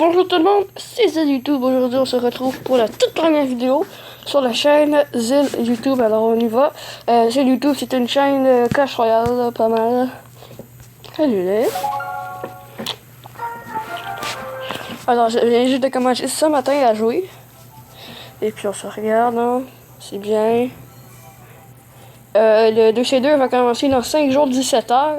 Bonjour tout le monde, c'est Zil YouTube. Aujourd'hui on se retrouve pour la toute première vidéo sur la chaîne Zil YouTube. Alors on y va. Zil YouTube, c'est une chaîne Clash Royale, pas mal. Salut les. Alors je viens juste de commencer ce matin à jouer. Et puis on se regarde, hein. C'est bien. Le 2C2 va commencer dans 5 jours 17 heures.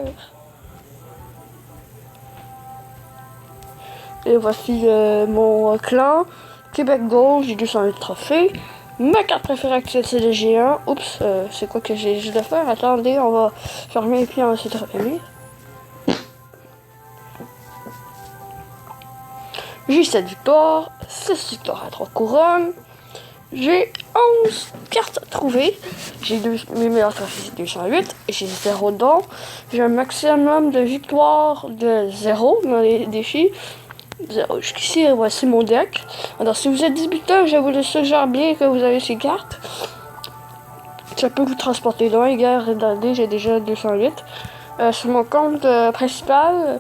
Et voici mon clan. Québec Gold, j'ai 208 trophées. Ma carte préférée actuelle, c'est le géant. Oups, c'est quoi que j'ai juste de faire? Attendez, on va fermer et puis on va essayer de revenir. J'ai 7 victoires, 6 victoires à 3 couronnes. J'ai 11 cartes trouvées. J'ai mes meilleurs trophées, c'est 208. J'ai 0 dons. J'ai un maximum de victoires de 0 dans les défis. Jusqu'ici, voici mon deck. Alors, si vous êtes débutant, je vous le suggère bien que vous avez ces cartes. Ça peut vous transporter loin. Regardez, j'ai déjà 208. Sur mon compte principal,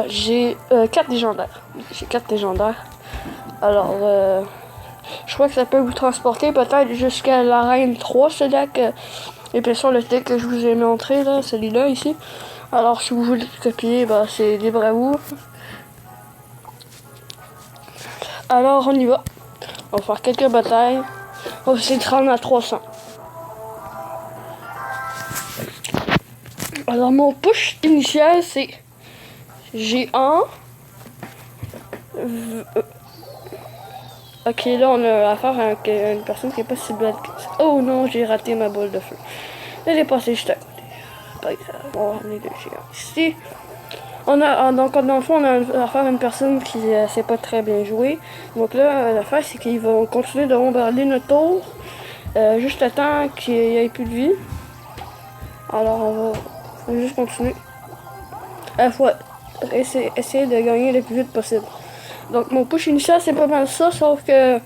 j'ai 4 légendaires. J'ai 4 légendaires. Alors, je crois que ça peut vous transporter peut-être jusqu'à l'arène 3, ce deck. Et bien sûr, le deck que je vous ai montré, là, celui-là, ici. Alors, si vous voulez le copier, bah, c'est libre à vous. Alors, on y va. On va faire quelques batailles. On va essayer de se rendre à 300. Alors, mon push initial, c'est G1. Ok, là, on a affaire avec une personne qui est pas si belle que ça. Oh non, j'ai raté ma boule de feu. Elle est passée juste à côté. Pas grave, on va ramener deux géants ici. Donc, dans le fond, on a affaire à une personne qui sait pas très bien jouer. Donc là, l'affaire, c'est qu'ils vont continuer de bombarder notre tour juste à temps qu'il n'y ait plus de vie. Alors, on va juste continuer. Il faut essayer de gagner le plus vite possible. Donc, mon push initial, c'est pas mal ça, sauf que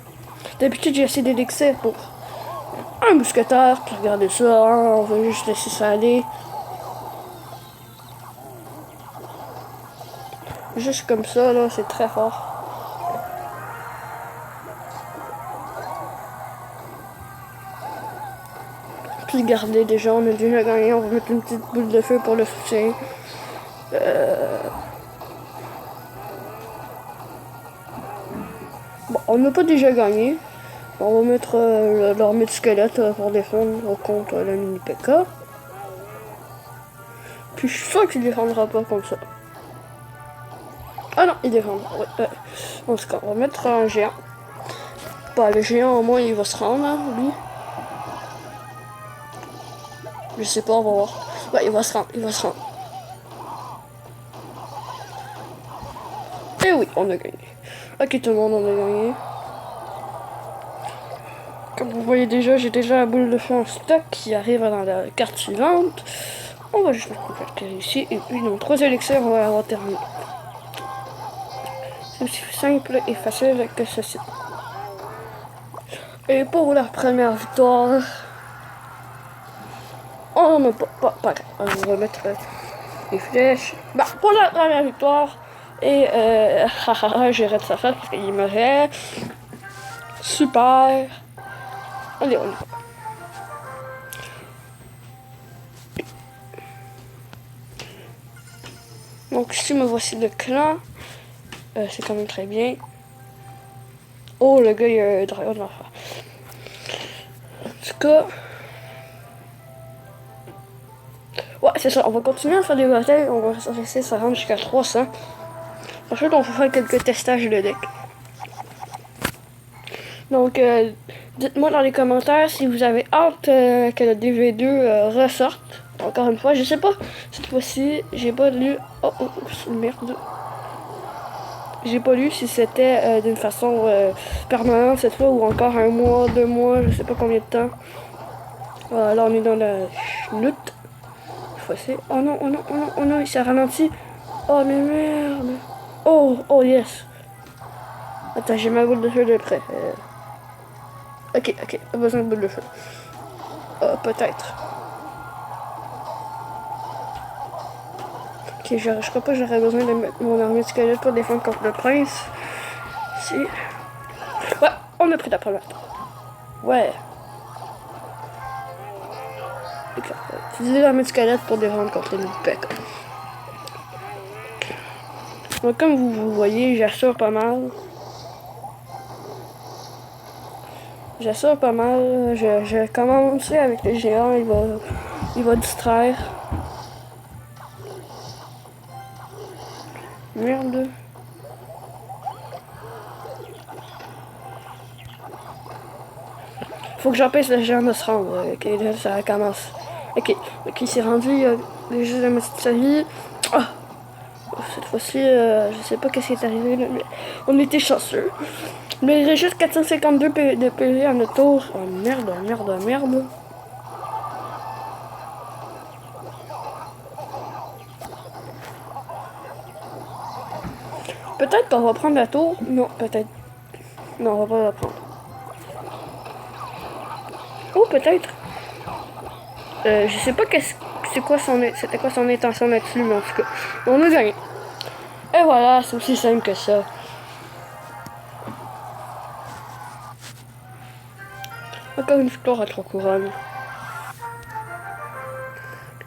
d'habitude, j'ai essayé d'élixir pour un mousquetaire. Puis regardez ça, hein, on va juste laisser ça aller. Juste comme ça, là, c'est très fort. Puis regardez, déjà, on a déjà gagné. On va mettre une petite boule de feu pour le soutien. Bon, on n'a pas déjà gagné. On va mettre l'armée de squelettes pour défendre contre le mini P.K. Puis je suis sûr qu'il défendra pas comme ça. Ah non, il défendra. Ouais. En tout cas, on va mettre un géant. Bah, le géant, au moins, il va se rendre, hein, lui. Je sais pas, on va voir. Ouais, il va se rendre, il va se rendre. Et oui, on a gagné. Ok, tout le monde, on a gagné. Comme vous voyez déjà, j'ai déjà la boule de feu en stock qui arrive dans la carte suivante. On va juste mettre une carte ici. Et puis, dans 3 élixirs, on va avoir terminé. C'est aussi simple et facile que ceci. Et pour la première victoire, on n'a pas grave. On va mettre les flèches. Bah, pour la première victoire, et j'irai de sa face parce qu'il me reste. Super. Allez, on y va. Donc ici, me voici le clan. C'est quand même très bien. Oh, le gars, il a un dragon de l'enfer. En tout cas... Ouais, c'est ça. On va continuer à faire des batailles. On va essayer de se rendre jusqu'à 300. Ensuite, on va faire quelques testages de deck. Donc, dites-moi dans les commentaires si vous avez hâte que le DV2 ressorte. Encore une fois, je sais pas. Cette fois-ci, j'ai pas lu... Oh, merde. J'ai pas lu si c'était d'une façon permanente cette fois ou encore un mois, 2 mois, je sais pas combien de temps. Voilà, là on est dans la chenoute. Oh non, oh non, oh non, oh non, il s'est ralenti. Oh mais merde. Oh yes. Attends, j'ai ma boule de feu de près. Ok, pas besoin de boule de feu. Peut-être. Ok, Ok, je crois pas que j'aurais besoin de mettre mon armée de squelette pour défendre contre le prince. Si. Ouais, on a pris la première. Ouais. Utiliser l'armée de squelette pour défendre contre les Meatpeka. Donc comme vous voyez, j'assure pas mal. J'assure pas mal. Je commence avec le géant, il va distraire. Merde. Faut que j'empêche le géant de se rendre. Ok, là, ça commence. Ok, il s'est rendu, il a juste la moitié de sa vie. Ah! Cette fois-ci, je sais pas qu'est-ce qui est arrivé, là, mais on était chanceux. Mais il reste juste 452 de PV à notre tour. Oh merde, merde, merde. Peut-être qu'on va prendre la tour. Non, peut-être. Non, on va pas la prendre. Ou peut-être. Je sais pas c'était quoi son intention là-dessus, mais en tout cas, on a gagné. Et voilà, c'est aussi simple que ça. Encore une victoire à 3 couronnes.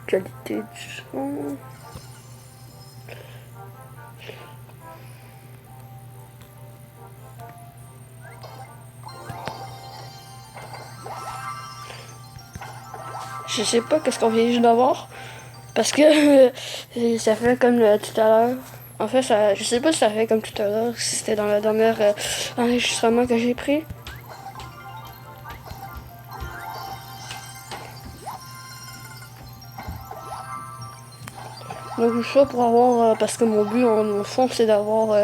Qualité du son. Je sais pas qu'est-ce qu'on vient juste d'avoir. Parce que ça fait comme tout à l'heure. En fait, je sais pas si ça fait comme tout à l'heure. Si c'était dans le dernier enregistrement que j'ai pris. Donc je suis pour avoir, parce que mon but en fond c'est d'avoir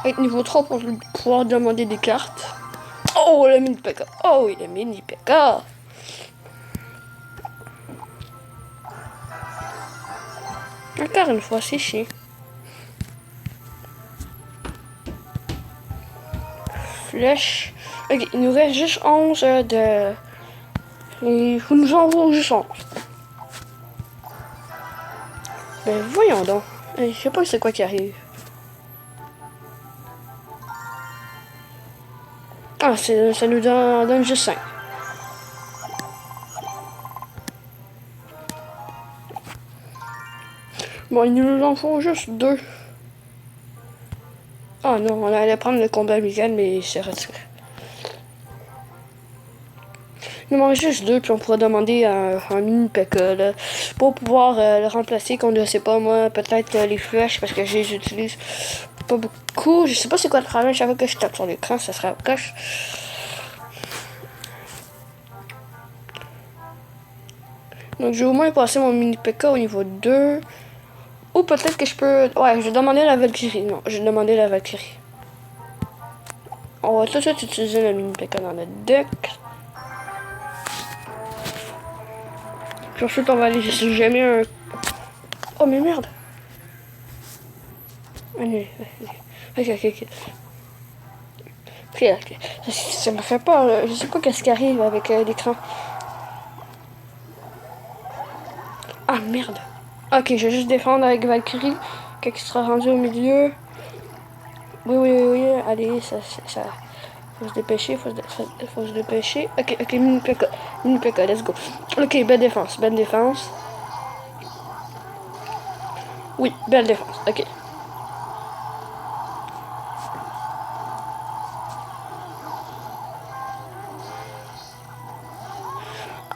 être niveau 3 pour pouvoir demander des cartes. Oh le mini P.K. Oh oui le mini P.K. Encore une fois c'est chiant. Flèche. Ok, il nous reste juste 11 de... Il faut nous en voir juste 11. Ben voyons donc. Je sais pas c'est quoi qui arrive. Ah, ça nous donne juste 5. Bon, ils nous en font juste 2. Ah non, on allait prendre le combat amical, mais il s'est retiré. Il nous manque juste 2, puis on pourrait demander un mini P.K. là, pour pouvoir le remplacer contre, je sais pas moi, peut-être les flèches, parce que je les utilise pas beaucoup. Je sais pas c'est quoi le problème, chaque fois que je tape sur l'écran, ça sera coche. Donc je vais au moins passer mon mini P.K. au niveau 2. Ou peut-être que je peux... Ouais, je vais demander la Valkyrie. Non, je vais demander la Valkyrie. On va tout de suite utiliser le mini P.K. dans notre deck. Puis ensuite, on va aller, si jamais un... Oh, mais merde! Allez, ok. Ok. Ça me fait peur, je sais pas qu'est-ce qui arrive avec l'écran. Ah, merde! Ok, je vais juste défendre avec Valkyrie. Quand il sera rendu au milieu. Oui. Allez, ça... Faut se dépêcher, faut se dépêcher. Ok, mini P.K. Let's go. Ok, belle défense. Oui, belle défense, ok.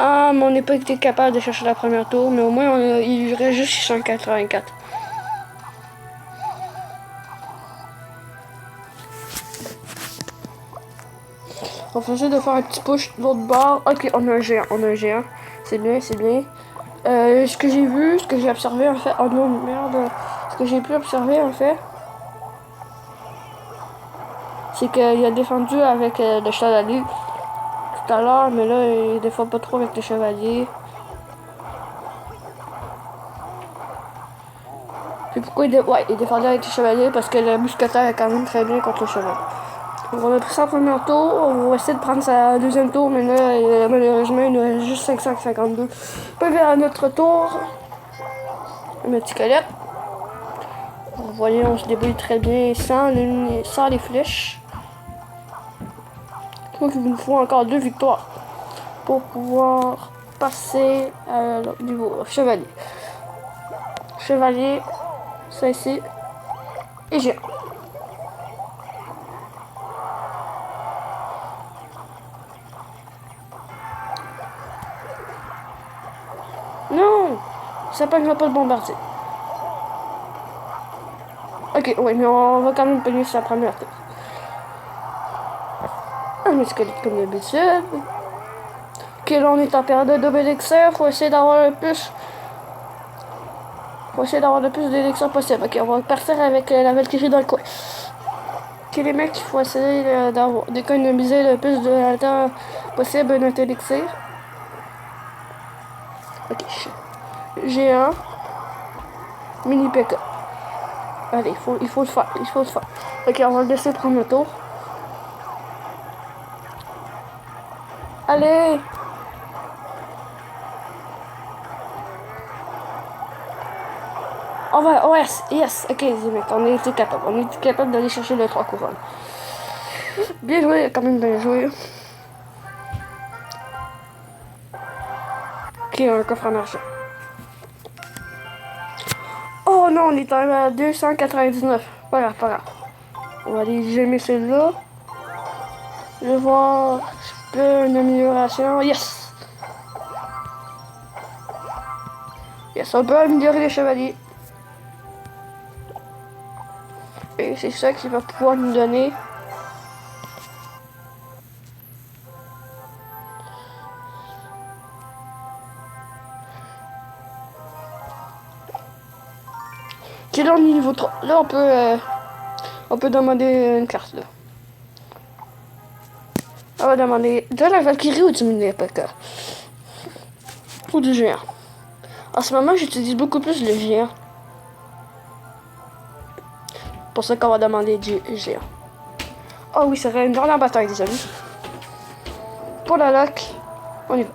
Ah, mais on n'est pas été capable de chercher la première tour, mais au moins il lui reste juste 684. On va essayer de faire un petit push de l'autre bord. Ok, on a un géant. C'est bien. Ce que j'ai vu, ce que j'ai observé en fait. Oh non, merde. Ce que j'ai pu observer en fait, c'est qu'il a défendu avec le chevalier tout à l'heure, mais là, il défend pas trop avec le chevalier. Puis pourquoi il défendait avec le chevalier? Parce que le mousquetaire est quand même très bien contre le chevalier. Donc on a pris ça en premier tour, on va essayer de prendre sa deuxième tour, mais là, malheureusement, il nous reste juste 552. Puis vers notre tour, un petit squelette. Vous voyez, on se débrouille très bien sans les flèches. Donc il nous faut encore 2 victoires pour pouvoir passer à l'autre niveau. Chevalier. Chevalier, ça ici, et géant. Non, ça ne va pas le bombarder. Ok, ouais, mais on va quand même pogner sa première tête. Un squelette comme d'habitude. Ok, là on est en période de double élixir. Faut essayer d'avoir le plus. Faut essayer d'avoir le plus d'élixir possible. Ok, on va partir avec la Valkyrie dans le coin. Ok, les mecs, il faut essayer d'économiser le plus de temps possible notre élixir. Ok, géant. Mini PK. Allez, il faut le faire. Il faut le faire. Ok, on va le laisser prendre le tour. Allez! On va, oh yes, ok les mecs, on était capable d'aller chercher les 3 couronnes. Bien joué, quand même bien joué. Ok, un coffre en argent. Oh non, on est à 299. Pas grave, pas grave. On va aller gemmer celui-là. Je vais voir, je peux une amélioration. Yes! Yes, on peut améliorer les chevaliers. Et c'est ça qui va pouvoir nous donner. Ok, là on est niveau 3. Là on peut demander une carte là. On va demander de la Valkyrie ou du mini PK. Ou du géant. En ce moment j'utilise beaucoup plus le géant. Pour ça qu'on va demander du géant. Oh oui, c'est vrai, une dernière bataille les amis. Pour la lock, on y va.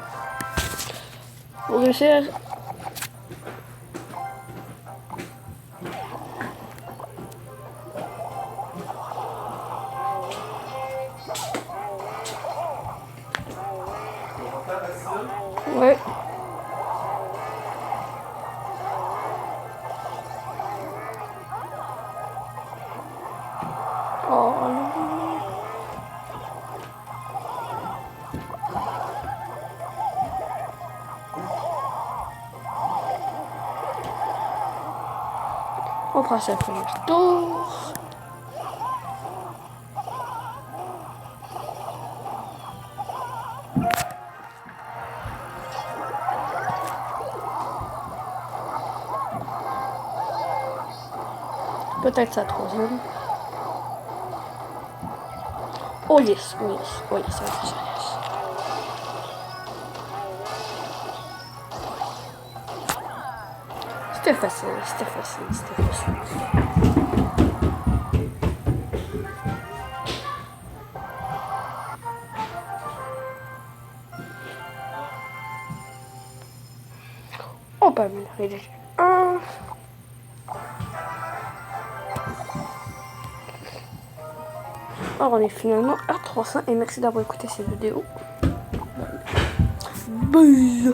Pour réussir. Ouais. Oh non. On prend ça pour le tour. Peut-être sa troisième. Oh yes, oh yes, oh yes, oh yes, oh yes. C'était facile, c'était facile, c'était facile. On peut améliorer les 1. Alors on est finalement à 300 et merci d'avoir écouté cette vidéo. Bye.